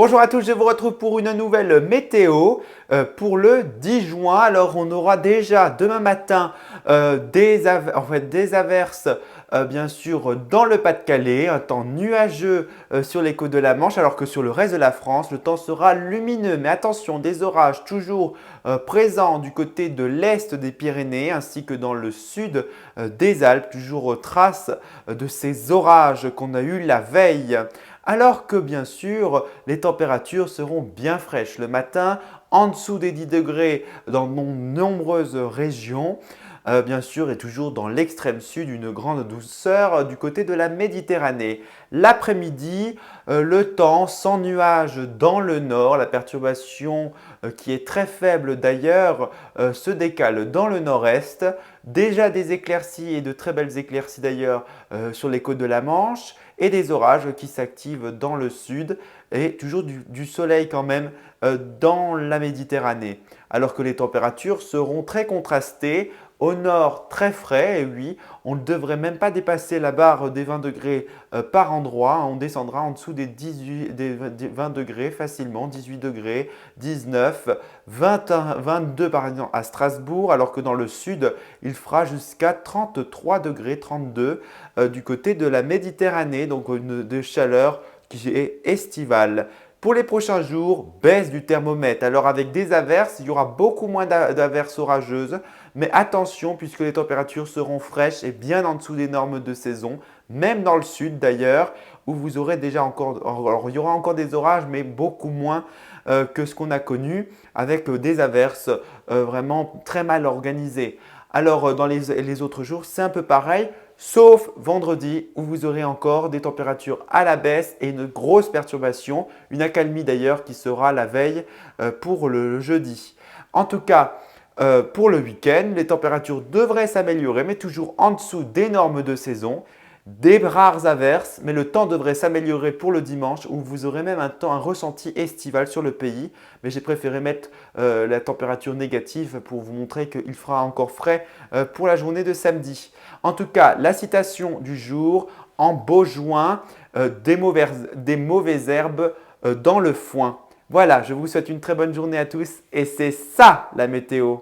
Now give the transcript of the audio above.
Bonjour à tous, je vous retrouve pour une nouvelle météo pour le 10 juin. Alors on aura déjà demain matin des averses bien sûr dans le Pas-de-Calais, un temps nuageux sur les côtes de la Manche alors que sur le reste de la France le temps sera lumineux. Mais attention, des orages toujours présents du côté de l'est des Pyrénées ainsi que dans le sud des Alpes, toujours trace de ces orages qu'on a eu la veille. Alors que bien sûr, les températures seront bien fraîches le matin, en dessous des 10 degrés dans de nombreuses régions. Bien sûr, et toujours dans l'extrême sud, une grande douceur du côté de la Méditerranée. L'après-midi, le temps sans nuages dans le nord, la perturbation qui est très faible d'ailleurs se décale dans le nord-est. Déjà des éclaircies et de très belles éclaircies d'ailleurs sur les côtes de la Manche et des orages qui s'activent dans le sud et toujours du soleil quand même dans la Méditerranée. Alors que les températures seront très contrastées. Au nord, très frais, et oui, on ne devrait même pas dépasser la barre des 20 degrés par endroit. On descendra en dessous des 20 degrés facilement, 18 degrés, 19, 21, 22 par exemple à Strasbourg, alors que dans le sud, il fera jusqu'à 33 degrés, 32 du côté de la Méditerranée, donc de chaleur qui est estivale. Pour les prochains jours, baisse du thermomètre. Alors avec des averses, il y aura beaucoup moins d'averses orageuses. Mais attention puisque les températures seront fraîches et bien en dessous des normes de saison. Même dans le sud d'ailleurs où vous aurez déjà encore, alors il y aura encore des orages mais beaucoup moins que ce qu'on a connu avec des averses vraiment très mal organisées. Alors dans les autres jours, c'est un peu pareil. Sauf vendredi où vous aurez encore des températures à la baisse et une grosse perturbation, une accalmie d'ailleurs qui sera la veille pour le jeudi. En tout cas, pour le week-end, les températures devraient s'améliorer mais toujours en dessous des normes de saison. Des rares averses, mais le temps devrait s'améliorer pour le dimanche où vous aurez même un ressenti estival sur le pays. Mais j'ai préféré mettre la température négative pour vous montrer qu'il fera encore frais pour la journée de samedi. En tout cas, la citation du jour, en beau juin, des mauvaises herbes dans le foin. Voilà, je vous souhaite une très bonne journée à tous et c'est ça la météo.